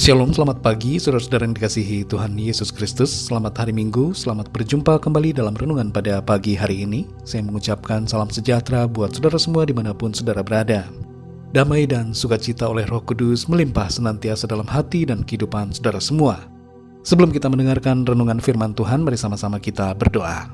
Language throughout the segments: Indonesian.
Shalom, selamat pagi saudara-saudara yang dikasihi Tuhan Yesus Kristus. Selamat hari Minggu, selamat berjumpa kembali dalam renungan pada pagi hari ini. Saya mengucapkan salam sejahtera buat saudara semua dimanapun saudara berada. Damai dan sukacita oleh Roh Kudus melimpah senantiasa dalam hati dan kehidupan saudara semua. Sebelum kita mendengarkan renungan firman Tuhan, mari sama-sama kita berdoa.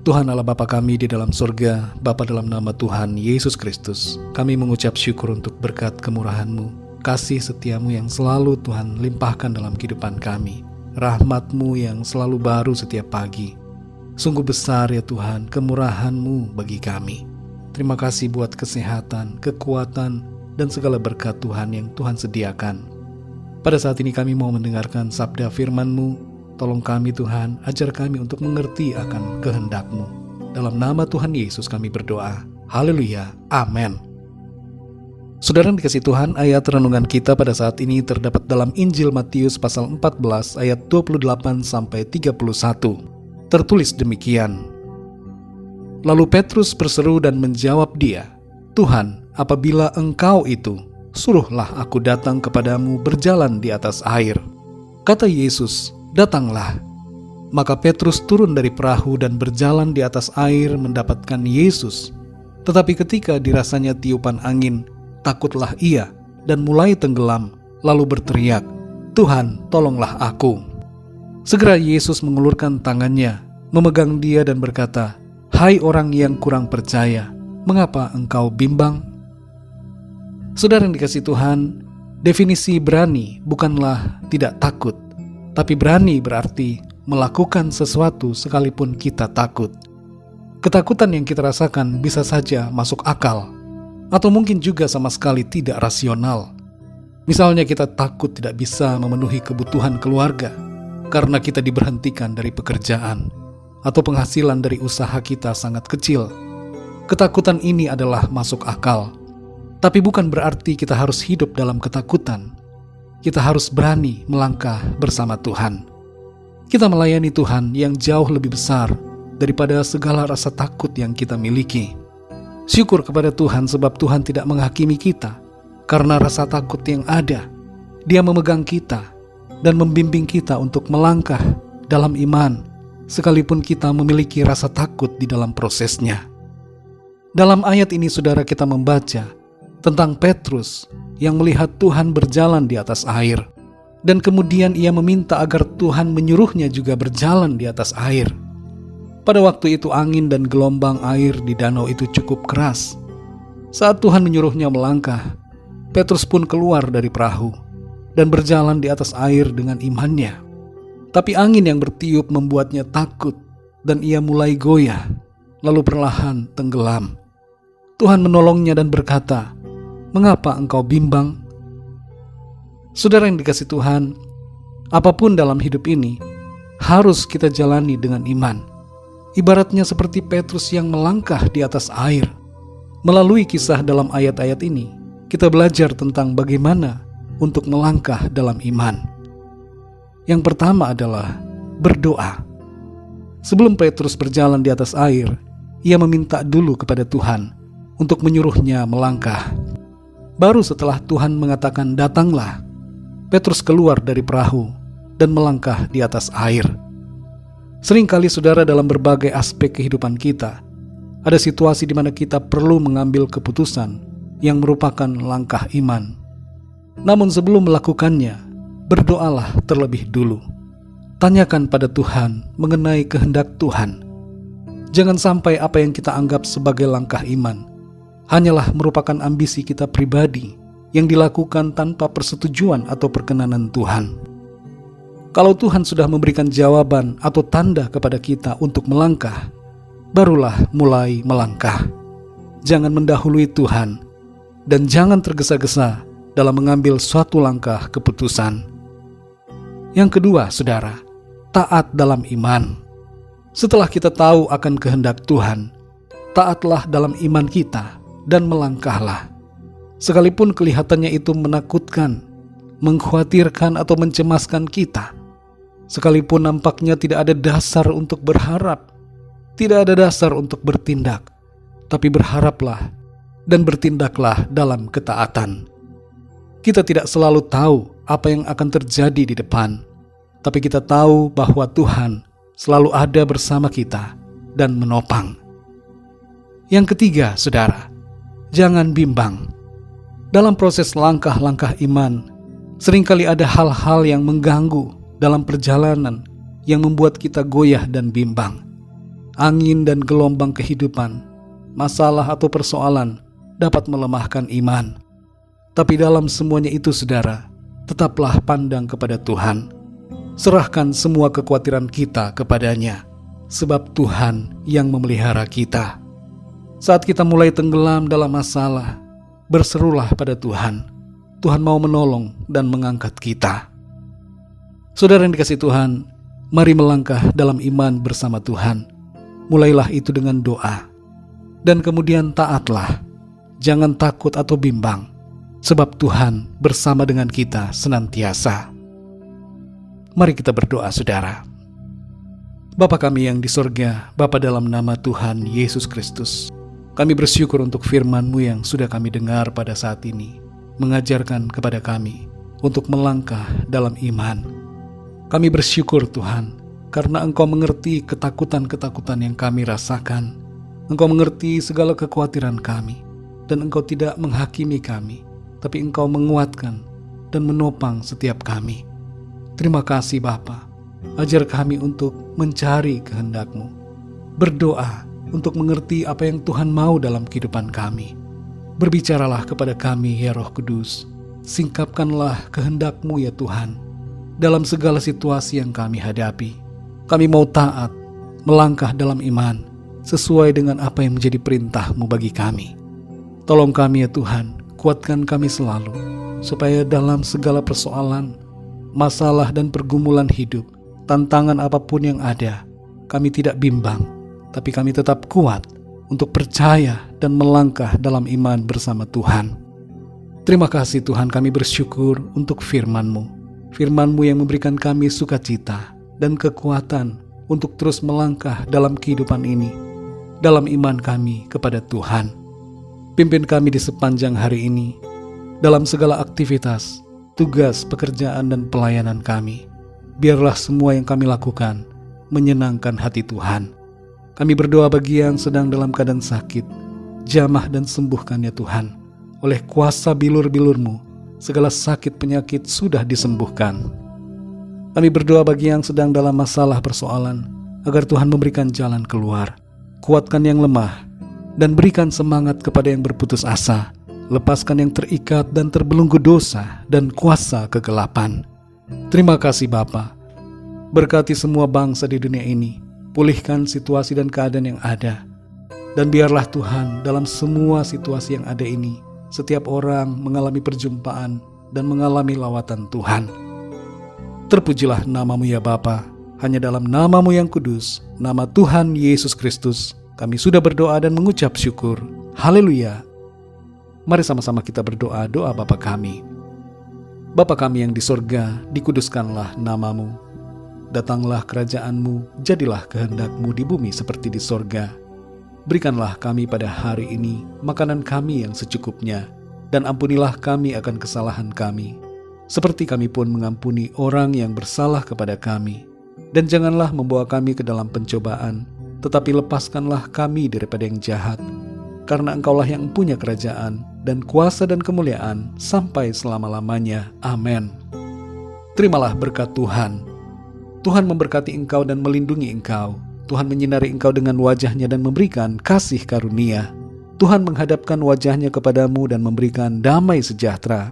Tuhan Allah Bapa kami di dalam surga, Bapa dalam nama Tuhan Yesus Kristus, kami mengucap syukur untuk berkat kemurahan-Mu, kasih setiamu yang selalu Tuhan limpahkan dalam kehidupan kami, rahmat-Mu yang selalu baru setiap pagi. Sungguh besar ya Tuhan kemurahan-Mu bagi kami. Terima kasih buat kesehatan, kekuatan, dan segala berkat Tuhan yang Tuhan sediakan. Pada saat ini kami mau mendengarkan sabda firman-Mu. Tolong kami Tuhan, ajar kami untuk mengerti akan kehendak-Mu. Dalam nama Tuhan Yesus kami berdoa. Haleluya, amin. Saudara yang dikasihi Tuhan, ayat renungan kita pada saat ini terdapat dalam Injil Matius pasal 14 ayat 28-31. Tertulis demikian. Lalu Petrus berseru dan menjawab dia, Tuhan, apabila Engkau itu, suruhlah aku datang kepadamu berjalan di atas air. Kata Yesus, datanglah. Maka Petrus turun dari perahu dan berjalan di atas air mendapatkan Yesus. Tetapi ketika dirasanya tiupan angin, takutlah ia dan mulai tenggelam, lalu berteriak, Tuhan, tolonglah aku. Segera Yesus mengulurkan tangannya, memegang dia dan berkata, Hai orang yang kurang percaya, mengapa engkau bimbang? Saudara yang dikasihi Tuhan, definisi berani bukanlah tidak takut, tapi berani berarti melakukan sesuatu sekalipun kita takut. Ketakutan yang kita rasakan bisa saja masuk akal, atau mungkin juga sama sekali tidak rasional. Misalnya kita takut tidak bisa memenuhi kebutuhan keluarga karena kita diberhentikan dari pekerjaan, atau penghasilan dari usaha kita sangat kecil. Ketakutan ini adalah masuk akal, tapi bukan berarti kita harus hidup dalam ketakutan. Kita harus berani melangkah bersama Tuhan. Kita melayani Tuhan yang jauh lebih besar daripada segala rasa takut yang kita miliki. Syukur kepada Tuhan sebab Tuhan tidak menghakimi kita karena rasa takut yang ada. Dia memegang kita dan membimbing kita untuk melangkah dalam iman sekalipun kita memiliki rasa takut di dalam prosesnya. Dalam ayat ini saudara kita membaca tentang Petrus yang melihat Tuhan berjalan di atas air dan kemudian ia meminta agar Tuhan menyuruhnya juga berjalan di atas air. Pada waktu itu angin dan gelombang air di danau itu cukup keras. Saat Tuhan menyuruhnya melangkah, Petrus pun keluar dari perahu dan berjalan di atas air dengan imannya. Tapi angin yang bertiup membuatnya takut dan ia mulai goyah, lalu perlahan tenggelam. Tuhan menolongnya dan berkata, "Mengapa engkau bimbang?" Saudara yang dikasihi Tuhan, apapun dalam hidup ini harus kita jalani dengan iman. Ibaratnya seperti Petrus yang melangkah di atas air. Melalui kisah dalam ayat-ayat ini, kita belajar tentang bagaimana untuk melangkah dalam iman. Yang pertama adalah berdoa. Sebelum Petrus berjalan di atas air, ia meminta dulu kepada Tuhan untuk menyuruhnya melangkah. Baru setelah Tuhan mengatakan datanglah, Petrus keluar dari perahu dan melangkah di atas air. Seringkali saudara dalam berbagai aspek kehidupan kita, ada situasi di mana kita perlu mengambil keputusan yang merupakan langkah iman. Namun sebelum melakukannya, berdoalah terlebih dulu. Tanyakan pada Tuhan mengenai kehendak Tuhan. Jangan sampai apa yang kita anggap sebagai langkah iman hanyalah merupakan ambisi kita pribadi yang dilakukan tanpa persetujuan atau perkenanan Tuhan. Kalau Tuhan sudah memberikan jawaban atau tanda kepada kita untuk melangkah, barulah mulai melangkah. Jangan mendahului Tuhan dan jangan tergesa-gesa dalam mengambil suatu langkah keputusan. Yang kedua, saudara, taat dalam iman. Setelah kita tahu akan kehendak Tuhan, taatlah dalam iman kita dan melangkahlah. Sekalipun kelihatannya itu menakutkan, mengkhawatirkan atau mencemaskan kita, sekalipun nampaknya tidak ada dasar untuk berharap, tidak ada dasar untuk bertindak, tapi berharaplah dan bertindaklah dalam ketaatan. Kita tidak selalu tahu apa yang akan terjadi di depan, tapi kita tahu bahwa Tuhan selalu ada bersama kita dan menopang. Yang ketiga, saudara, jangan bimbang. Dalam proses langkah-langkah iman, seringkali ada hal-hal yang mengganggu dalam perjalanan yang membuat kita goyah dan bimbang. Angin dan gelombang kehidupan, masalah atau persoalan dapat melemahkan iman. Tapi dalam semuanya itu, saudara, tetaplah pandang kepada Tuhan. Serahkan semua kekhawatiran kita kepadanya, sebab Tuhan yang memelihara kita. Saat kita mulai tenggelam dalam masalah, berserulah pada Tuhan. Tuhan mau menolong dan mengangkat kita. Saudara yang dikasihi Tuhan, mari melangkah dalam iman bersama Tuhan. Mulailah itu dengan doa. Dan kemudian taatlah. Jangan takut atau bimbang, sebab Tuhan bersama dengan kita senantiasa. Mari kita berdoa, saudara. Bapa kami yang di sorga, Bapa dalam nama Tuhan Yesus Kristus, kami bersyukur untuk firman-Mu yang sudah kami dengar pada saat ini, mengajarkan kepada kami untuk melangkah dalam iman. Kami bersyukur Tuhan, karena Engkau mengerti ketakutan-ketakutan yang kami rasakan. Engkau mengerti segala kekhawatiran kami, dan Engkau tidak menghakimi kami, tapi Engkau menguatkan dan menopang setiap kami. Terima kasih Bapa, ajar kami untuk mencari kehendak-Mu, berdoa untuk mengerti apa yang Tuhan mau dalam kehidupan kami. Berbicaralah kepada kami ya Roh Kudus, singkapkanlah kehendak-Mu ya Tuhan, dalam segala situasi yang kami hadapi. Kami mau taat, melangkah dalam iman, sesuai dengan apa yang menjadi perintah-Mu bagi kami. Tolong kami ya Tuhan, kuatkan kami selalu, supaya dalam segala persoalan, masalah dan pergumulan hidup, tantangan apapun yang ada, kami tidak bimbang, tapi kami tetap kuat untuk percaya dan melangkah dalam iman bersama Tuhan. Terima kasih Tuhan, kami bersyukur untuk firman-Mu. Firman-Mu yang memberikan kami sukacita dan kekuatan untuk terus melangkah dalam kehidupan ini, dalam iman kami kepada Tuhan. Pimpin kami di sepanjang hari ini, dalam segala aktivitas, tugas, pekerjaan, dan pelayanan kami. Biarlah semua yang kami lakukan menyenangkan hati Tuhan. Kami berdoa bagi yang sedang dalam keadaan sakit, jamah dan sembuhkan ya Tuhan. Oleh kuasa bilur-bilur-Mu, segala sakit penyakit sudah disembuhkan. Kami berdoa bagi yang sedang dalam masalah persoalan, agar Tuhan memberikan jalan keluar. Kuatkan yang lemah, dan berikan semangat kepada yang berputus asa. Lepaskan yang terikat dan terbelenggu dosa dan kuasa kegelapan. Terima kasih Bapa. Berkati semua bangsa di dunia ini. Pulihkan situasi dan keadaan yang ada. Dan biarlah Tuhan dalam semua situasi yang ada ini, setiap orang mengalami perjumpaan dan mengalami lawatan Tuhan. Terpujilah nama-Mu ya Bapa. Hanya dalam nama-Mu yang kudus, nama Tuhan Yesus Kristus, kami sudah berdoa dan mengucap syukur. Haleluya. Mari sama-sama kita berdoa doa Bapa kami. Bapa kami yang di sorga, dikuduskanlah nama-Mu. Datanglah kerajaan-Mu, jadilah kehendak-Mu di bumi seperti di sorga. Berikanlah kami pada hari ini makanan kami yang secukupnya, dan ampunilah kami akan kesalahan kami, seperti kami pun mengampuni orang yang bersalah kepada kami. Dan janganlah membawa kami ke dalam pencobaan, tetapi lepaskanlah kami daripada yang jahat. Karena Engkaulah yang punya kerajaan, dan kuasa dan kemuliaan, sampai selama-lamanya. Amin. Terimalah berkat Tuhan. Tuhan memberkati engkau dan melindungi engkau. Tuhan menyinari engkau dengan wajah-Nya dan memberikan kasih karunia. Tuhan menghadapkan wajah-Nya kepadamu dan memberikan damai sejahtera.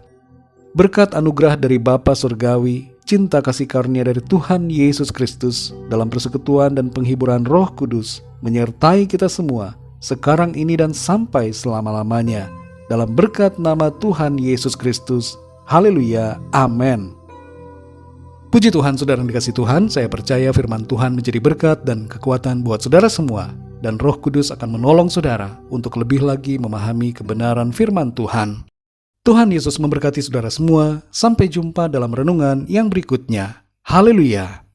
Berkat anugerah dari Bapa Surgawi, cinta kasih karunia dari Tuhan Yesus Kristus, dalam persekutuan dan penghiburan Roh Kudus, menyertai kita semua, sekarang ini dan sampai selama-lamanya. Dalam berkat nama Tuhan Yesus Kristus. Haleluya. Amin. Puji Tuhan, saudara yang dikasihi Tuhan, saya percaya firman Tuhan menjadi berkat dan kekuatan buat saudara semua. Dan Roh Kudus akan menolong saudara untuk lebih lagi memahami kebenaran firman Tuhan. Tuhan Yesus memberkati saudara semua. Sampai jumpa dalam renungan yang berikutnya. Haleluya.